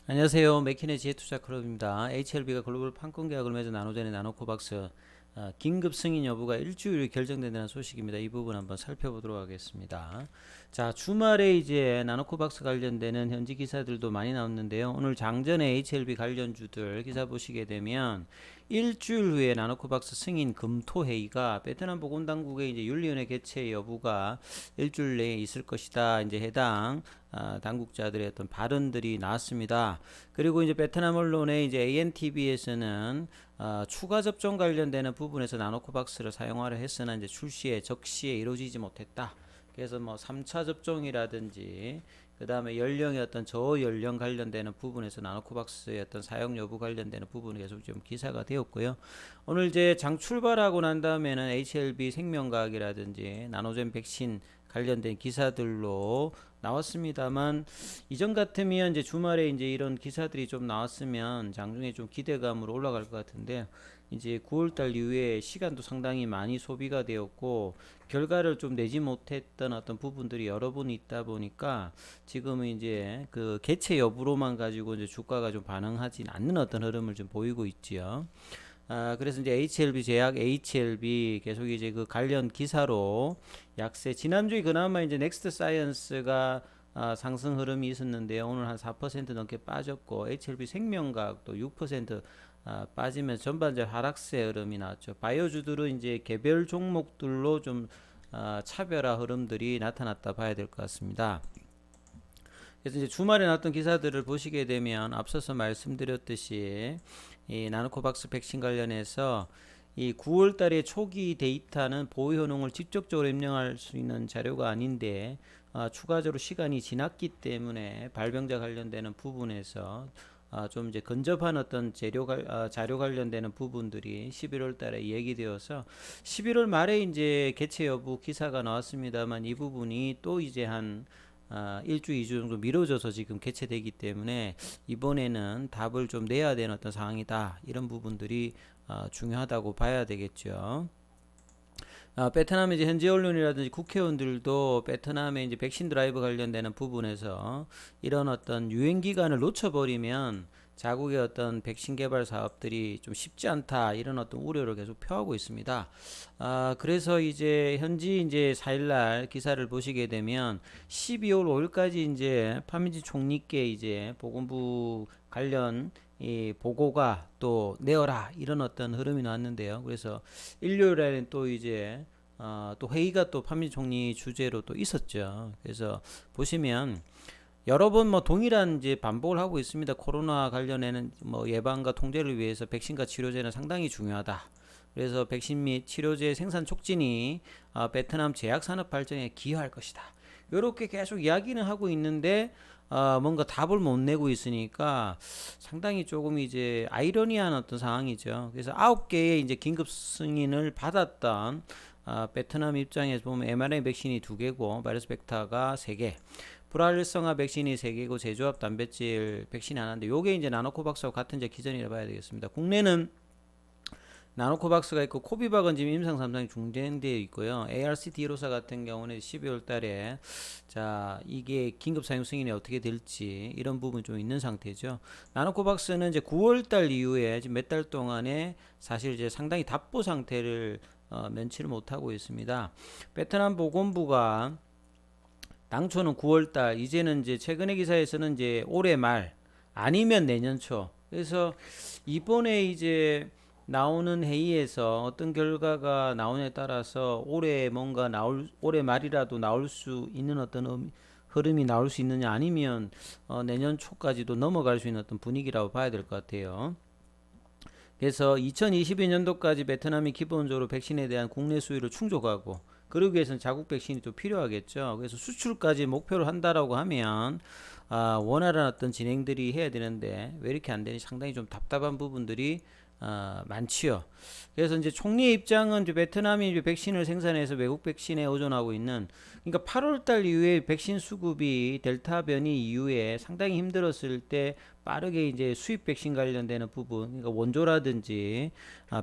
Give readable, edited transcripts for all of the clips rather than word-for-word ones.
안녕하세요. 맥킨의 지혜투자 클럽입니다. HLB가 글로벌 판권 계약을 맺은 나노젠의 나노코박스 긴급 승인 여부가 일주일 결정된다는 소식입니다. 이 부분 한번 살펴보도록 하겠습니다. 자, 주말에 이제 나노코박스 관련되는 현지 기사들도 많이 나왔는데요. 오늘 장전에 HLB 관련주들 기사 보시게 되면 일주일 후에 나노코박스 승인 검토 회의가 베트남 보건당국의 이제 윤리위원회 개최 여부가 일주일 내에 있을 것이다. 이제 해당 당국자들의 어떤 발언들이 나왔습니다. 그리고 이제 베트남 언론의 이제 ANTV에서는 추가 접종 관련되는 부분에서 나노코박스를 사용하려 했으나 이제 출시에 적시에 이루어지지 못했다. 그래서 뭐 3차 접종이라든지 그 다음에 연령의 어떤 저연령 관련되는 부분에서 나노코박스의 어떤 사용 여부 관련되는 부분이 계속 좀 기사가 되었고요. 오늘 이제 장 출발하고 난 다음에는 HLB 생명과학이라든지 나노젠 백신 관련된 기사들로 나왔습니다만 이전 같으면 이제 주말에 이제 이런 기사들이 좀 나왔으면 장중에 좀 기대감으로 올라갈 것 같은데 이제 9월달 이후에 시간도 상당히 많이 소비가 되었고 결과를 좀 내지 못했던 어떤 부분들이 여러 번 있다 보니까 지금은 이제 그 개최 여부로만 가지고 이제 주가가 좀 반응하지 않는 어떤 흐름을 좀 보이고 있지요. 그래서 이제 HLB 제약, HLB 계속 이제 그 관련 기사로 약세. 지난주에 그나마 이제 넥스트 사이언스가 상승 흐름이 있었는데요. 오늘 한 4% 넘게 빠졌고, HLB 생명과학도 6% 빠지면서 전반적 하락세 흐름이 나왔죠. 바이오주들은 이제 개별 종목들로 좀 차별화 흐름들이 나타났다 봐야 될 것 같습니다. 그래서 이제 주말에 나왔던 기사들을 보시게 되면 앞서서 말씀드렸듯이 이 나노코박스 백신 관련해서 이 9월 달에 초기 데이터는 보호 효능을 직접적으로 입력할 수 있는 자료가 아닌데 추가적으로 시간이 지났기 때문에 발병자 관련되는 부분에서 좀 이제 근접한 어떤 자료 관련되는 부분들이 11월 달에 얘기되어서 11월 말에 이제 개최 여부 기사가 나왔습니다만 이 부분이 또 이제 한 일주, 2주 정도 미뤄져서 지금 개최되기 때문에 이번에는 답을 좀 내야 되는 어떤 상황이다. 이런 부분들이 중요하다고 봐야 되겠죠. 베트남의 이제 현지 언론이라든지 국회의원들도 베트남의 이제 백신 드라이브 관련되는 부분에서 이런 어떤 유행 기간을 놓쳐버리면 자국의 어떤 백신 개발 사업들이 좀 쉽지 않다 이런 어떤 우려를 계속 표하고 있습니다. 그래서 이제 현지 이제 4일날 기사를 보시게 되면 12월 5일까지 이제 파민지 총리께 이제 보건부 관련 이 보고가 또 내어라 이런 어떤 흐름이 나왔는데요. 그래서 일요일에는 또 이제 또 회의가 또 판미 총리 주재로 또 있었죠. 그래서 보시면 여러 번 뭐 동일한 이제 반복을 하고 있습니다. 코로나 관련해는 뭐 예방과 통제를 위해서 백신과 치료제는 상당히 중요하다. 그래서 백신 및 치료제 생산 촉진이 베트남 제약 산업 발전에 기여할 것이다. 이렇게 계속 이야기는 하고 있는데 뭔가 답을 못 내고 있으니까 상당히 조금 이제 아이러니한 어떤 상황이죠. 그래서 9개의 이제 긴급 승인을 받았던 베트남 입장에서 보면 mRNA 백신이 2개고 바이러스 벡터가 3개, 불활성화 백신이 3개고 제조합 단백질 백신이 하나인데 요게 이제 나노코박스와 같은 이제 기전이라 봐야 되겠습니다. 국내는 나노코박스가 있고 코비박은 지금 임상 3상이 중단되어 있고요. ARCT154 같은 경우는 12월 달에 자 이게 긴급 사용 승인이 어떻게 될지 이런 부분이 좀 있는 상태죠. 나노코박스는 이제 9월 달 이후에 지금 몇 달 동안에 사실 이제 상당히 답보 상태를 면치를 못하고 있습니다. 베트남 보건부가 당초는 9월 달 이제는 이제 최근의 기사에서는 이제 올해 말 아니면 내년 초 그래서 이번에 이제 나오는 회의에서 어떤 결과가 나오냐에 따라서 올해 뭔가 올해 말이라도 나올 수 있는 어떤 흐름이 나올 수 있느냐 아니면 내년 초까지도 넘어갈 수 있는 어떤 분위기라고 봐야 될 것 같아요. 그래서 2022년도까지 베트남이 기본적으로 백신에 대한 국내 수요를 충족하고 그러기 위해서는 자국 백신이 또 필요하겠죠. 그래서 수출까지 목표로 한다라고 하면 원활한 어떤 진행들이 해야 되는데 왜 이렇게 안 되는지 상당히 좀 답답한 부분들이 많지요. 그래서 이제 총리의 입장은 이제 베트남이 이제 백신을 생산해서 외국 백신에 의존하고 있는, 그러니까 8월달 이후에 백신 수급이 델타 변이 이후에 상당히 힘들었을 때 빠르게 이제 수입 백신 관련되는 부분, 그러니까 원조라든지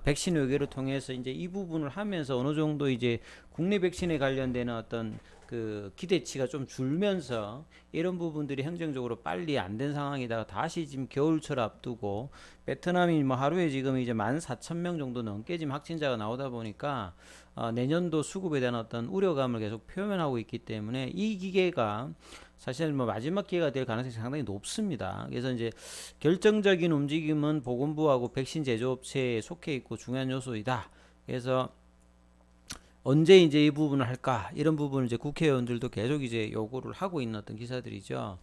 백신 외교를 통해서 이제 이 부분을 하면서 어느 정도 이제 국내 백신에 관련되는 어떤 그 기대치가 좀 줄면서 이런 부분들이 행정적으로 빨리 안 된 상황이다가 다시 지금 겨울철 앞두고 베트남이 뭐 하루에 지금 이제 14,000명 정도 넘게 지금 확진자가 나오다 보니까 내년도 수급에 대한 어떤 우려감을 계속 표현하고 있기 때문에 이 기계가 사실 뭐 마지막 기회가 될 가능성이 상당히 높습니다. 그래서 이제 결정적인 움직임은 보건부하고 백신 제조업체에 속해 있고 중요한 요소이다. 그래서 언제 이제 이 부분을 할까, 이런 부분을 이제 국회의원들도 계속 이제 요구를 하고 있는 어떤 기사들이죠.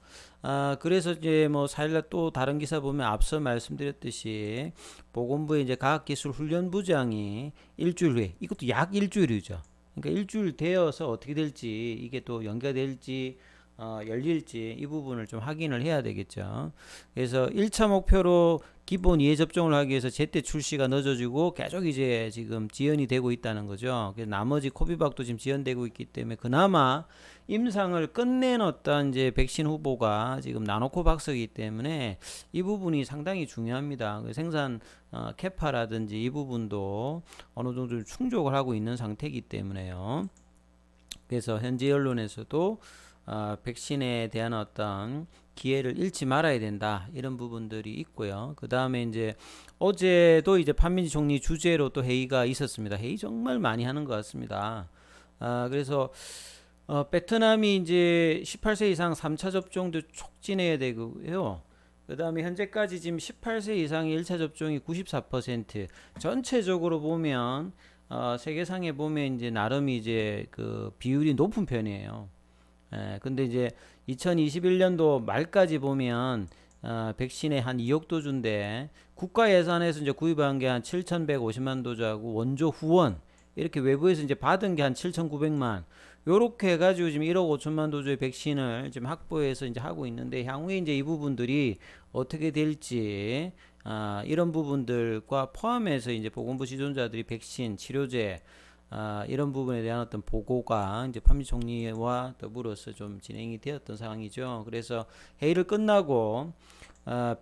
그래서 이제 뭐 4일날 또 다른 기사 보면 앞서 말씀드렸듯이 보건부의 이제 과학기술훈련부장이 일주일 후에, 이것도 약 일주일이죠. 그러니까 일주일 되어서 어떻게 될지, 이게 또 연계가 될지 열릴지 이 부분을 좀 확인을 해야 되겠죠. 그래서 1차 목표로 기본 이해 접종을 하기 위해서 제때 출시가 늦어지고 계속 이제 지금 지연이 되고 있다는 거죠. 그래서 나머지 코비박도 지금 지연되고 있기 때문에 그나마 임상을 끝낸 어떤 이제 백신 후보가 지금 나노코박스이기 때문에 이 부분이 상당히 중요합니다. 생산 캐파라든지 이 부분도 어느 정도 충족을 하고 있는 상태이기 때문에요. 그래서 현지 언론에서도 백신에 대한 어떤 기회를 잃지 말아야 된다, 이런 부분들이 있고요. 그 다음에 이제 어제도 이제 판민지 총리 주재로 또 회의가 있었습니다. 회의 정말 많이 하는 것 같습니다. 그래서 베트남이 이제 18세 이상 3차 접종도 촉진해야 되고요. 그 다음에 현재까지 지금 18세 이상의 1차 접종이 94%, 전체적으로 보면 세계상에 보면 이제 나름 이제 그 비율이 높은 편이에요. 근데 이제 2021년도 말까지 보면 백신의 한 2억 도주인데 국가 예산에서 이제 구입한 게 한 7,150만 도주하고 원조 후원 이렇게 외부에서 이제 받은 게 한 7,900만, 요렇게 해가지고 지금 1억 5천만 도주의 백신을 지금 확보해서 이제 하고 있는데, 향후에 이제 이 부분들이 어떻게 될지 이런 부분들과 포함해서 이제 보건부 지도자들이 백신, 치료제 이런 부분에 대한 어떤 보고가 이제 판미 총리와 더불어서 좀 진행이 되었던 상황이죠. 그래서 회의를 끝나고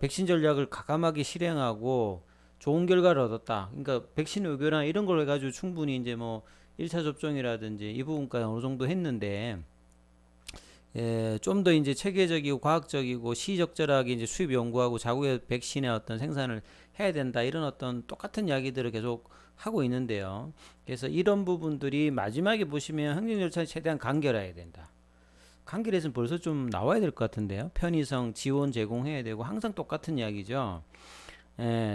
백신 전략을 과감하게 실행하고 좋은 결과를 얻었다. 그러니까 백신 의교나 이런 걸 해가지고 충분히 이제 뭐 1차 접종이라든지 이 부분까지 어느 정도 했는데, 좀 더 이제 체계적이고 과학적이고 시적절하게 이제 수입 연구하고 자국의 백신의 어떤 생산을 해야 된다, 이런 어떤 똑같은 이야기들을 계속 하고 있는데요. 그래서 이런 부분들이 마지막에 보시면 행정 절차를 최대한 간결해야 된다. 간결해서는 벌써 좀 나와야 될 것 같은데요. 편의성, 지원 제공해야 되고, 항상 똑같은 이야기죠.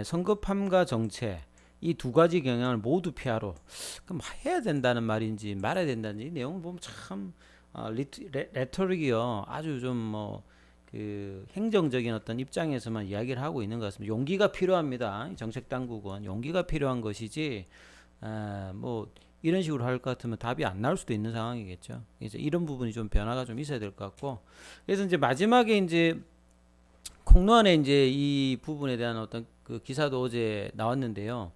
성급함과 정체, 이 두 가지 경향을 모두 피하로. 그럼 해야 된다는 말인지 말아야 된다는지 이 내용을 보면 참 레토릭이요, 아주 좀 뭐 그 행정적인 어떤 입장에서만 이야기를 하고 있는 것 같습니다. 용기가 필요합니다. 정책 당국은 용기가 필요한 것이지 뭐 이런 식으로 할 것 같으면 답이 안 나올 수도 있는 상황이겠죠. 이제 이런 부분이 좀 변화가 좀 있어야 될 것 같고, 그래서 이제 마지막에 이제 콩노안에 이제 이 부분에 대한 어떤 그 기사도 어제 나왔는데요.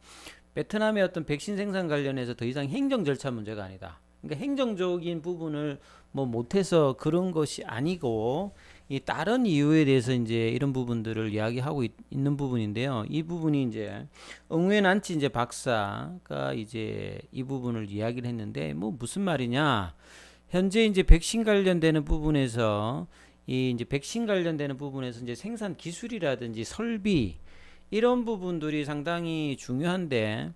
베트남의 어떤 백신 생산 관련해서 더 이상 행정 절차 문제가 아니다. 그러니까 행정적인 부분을 뭐 못해서 그런 것이 아니고, 이 다른 이유에 대해서 이제 이런 부분들을 이야기하고 있는 부분인데요. 이 부분이 이제 응웬 안치 이제 박사가 이제 이 부분을 이야기를 했는데, 뭐 무슨 말이냐? 현재 이제 백신 관련되는 부분에서 이 이제 백신 관련되는 부분에서 이제 생산 기술이라든지 설비 이런 부분들이 상당히 중요한데,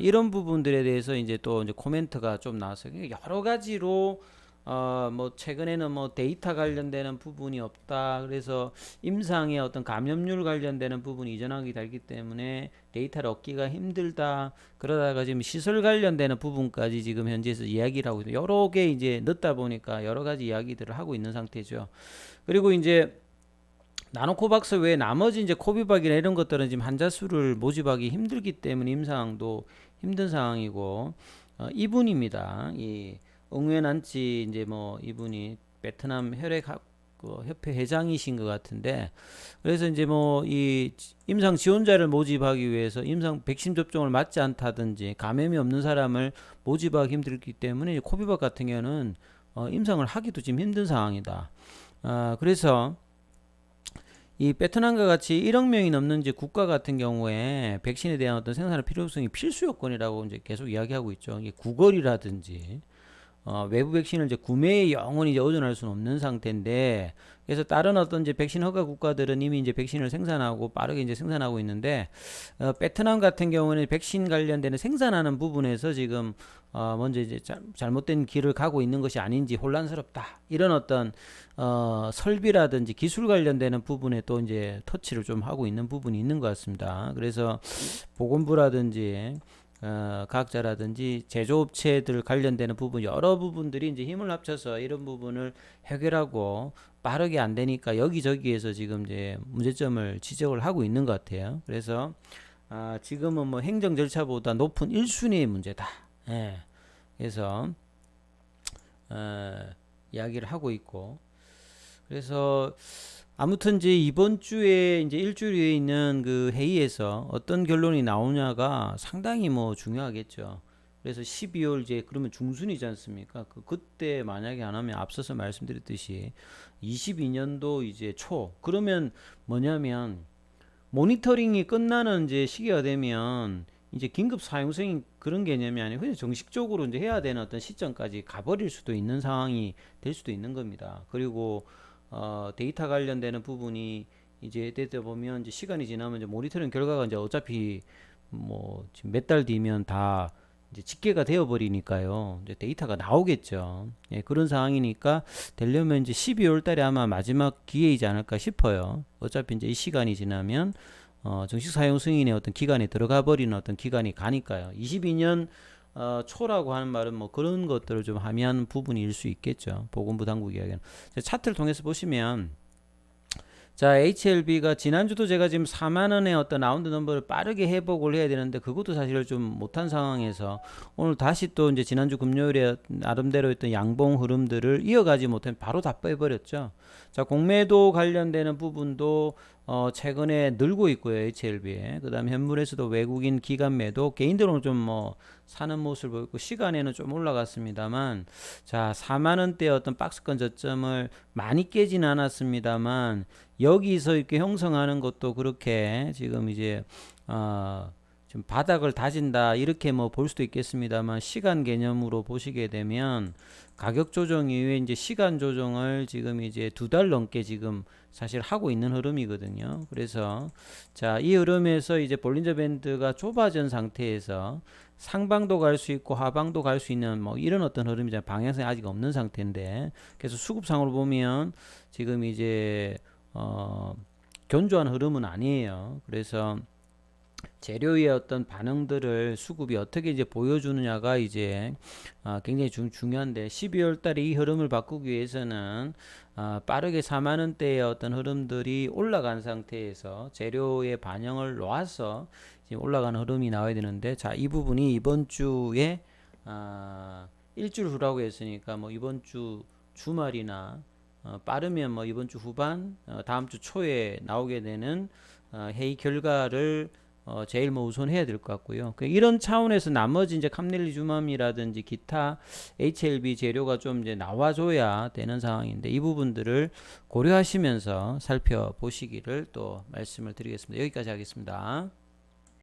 이런 부분들에 대해서 이제 또 이제 코멘트가 좀 나왔어요. 그러니까 여러 가지로 뭐 최근에는 뭐 데이터 관련되는 부분이 없다. 그래서 임상의 어떤 감염률 관련되는 부분이 이전하기 달기 때문에 데이터를 얻기가 힘들다. 그러다가 지금 시설 관련되는 부분까지 지금 현지에서 이야기를 하고 있어요. 여러 개 이제 넣다 보니까 여러 가지 이야기들을 하고 있는 상태죠. 그리고 이제 나노코박스 외에 나머지 이제 코비박이나 이런 것들은 지금 환자 수를 모집하기 힘들기 때문에 임상도 힘든 상황이고, 이분입니다. 이 응웬안치 이제 뭐 이분이 베트남 혈액학 그 협회 회장이신 것 같은데, 그래서 이제 뭐 이 임상 지원자를 모집하기 위해서 임상 백신 접종을 맞지 않다든지 감염이 없는 사람을 모집하기 힘들기 때문에 코비박 같은 경우는 임상을 하기도 지금 힘든 상황이다. 그래서 이 베트남과 같이 1억 명이 넘는 이제 국가 같은 경우에 백신에 대한 어떤 생산의 필요성이 필수 요건이라고 이제 계속 이야기하고 있죠. 이게 구걸이라든지 외부 백신을 이제 구매에 영원히 이제 의존할 수는 없는 상태인데, 그래서 다른 어떤 이제 백신 허가 국가들은 이미 이제 백신을 생산하고 빠르게 이제 생산하고 있는데, 베트남 같은 경우는 백신 관련되는 생산하는 부분에서 지금 먼저 이제 잘못된 길을 가고 있는 것이 아닌지 혼란스럽다. 이런 어떤 설비라든지 기술 관련되는 부분에 또 이제 터치를 좀 하고 있는 부분이 있는 것 같습니다. 그래서 보건부라든지 과학자라든지 제조업체들 관련되는 부분 여러 부분들이 이제 힘을 합쳐서 이런 부분을 해결하고 빠르게 안 되니까 여기저기에서 지금 이제 문제점을 지적을 하고 있는 것 같아요. 그래서 지금은 뭐 행정 절차보다 높은 1순위의 문제다. 예. 그래서 이야기를 하고 있고, 그래서 아무튼 이제 이번 주에 이제 일주일 후에 있는 그 회의에서 어떤 결론이 나오냐가 상당히 뭐 중요하겠죠. 그래서 12월 이제 그러면 중순이지 않습니까? 그때 만약에 안 하면 앞서서 말씀드렸듯이 22년도 이제 초, 그러면 뭐냐면 모니터링이 끝나는 이제 시기가 되면 이제 긴급 사용성이 그런 개념이 아니고 그냥 정식적으로 이제 해야 되는 어떤 시점까지 가버릴 수도 있는 상황이 될 수도 있는 겁니다. 그리고 데이터 관련되는 부분이 이제 되다 보면 이제 시간이 지나면 이제 모니터링 결과가 이제 어차피 뭐 지금 몇 달 뒤면 다 이제 집계가 되어 버리니까요. 이제 데이터가 나오겠죠. 예, 그런 상황이니까 되려면 이제 12월 달에 아마 마지막 기회이지 않을까 싶어요. 어차피 이제 이 시간이 지나면 정식 사용 승인의 어떤 기간에 들어가 버리는 어떤 기간이 가니까요. 22년 초라고 하는 말은 뭐 그런 것들을 좀 함의하는 부분일 수 있겠죠. 보건부 당국 이야기는. 차트를 통해서 보시면, 자, HLB가 지난주도 제가 지금 4만 원의 어떤 라운드 넘버를 빠르게 회복을 해야 되는데 그것도 사실 좀 못한 상황에서 오늘 다시 또 이제 지난주 금요일에 나름대로 했던 양봉 흐름들을 이어가지 못하면 바로 다 빼버렸죠. 자, 공매도 관련되는 부분도 최근에 늘고 있고요, HLB에. 그 다음에 현물에서도 외국인 기관 매도, 개인들은 좀 뭐 사는 모습을 보였고, 시간에는 좀 올라갔습니다만, 자, 4만원대 어떤 박스권 저점을 많이 깨진 않았습니다만, 여기서 이렇게 형성하는 것도 그렇게 지금 이제, 좀 바닥을 다진다, 이렇게 뭐 볼 수도 있겠습니다만, 시간 개념으로 보시게 되면, 가격 조정 이후에 이제 시간 조정을 지금 이제 2달 넘게 지금 사실 하고 있는 흐름이거든요. 그래서 자, 이 흐름에서 이제 볼린저 밴드가 좁아진 상태에서 상방도 갈 수 있고 하방도 갈 수 있는 뭐 이런 어떤 흐름이잖아요. 방향성이 아직 없는 상태인데, 그래서 수급상으로 보면 지금 이제 견조한 흐름은 아니에요. 그래서 재료의 어떤 반응들을 수급이 어떻게 이제 보여주느냐가 이제 굉장히 중요한데, 12월 달에 이 흐름을 바꾸기 위해서는 빠르게 4만 원대의 어떤 흐름들이 올라간 상태에서 재료의 반영을 놓아서 지금 올라가는 흐름이 나와야 되는데, 자, 이 부분이 이번 주에 일주일 후라고 했으니까 뭐 이번 주 주말이나 빠르면 뭐 이번 주 후반, 다음 주 초에 나오게 되는 회의 결과를 제일 뭐 우선해야 될 것 같고요. 이런 차원에서 나머지 이제 캄넬리주맘이라든지 기타 HLB 재료가 좀 이제 나와줘야 되는 상황인데, 이 부분들을 고려하시면서 살펴보시기를 또 말씀을 드리겠습니다. 여기까지 하겠습니다.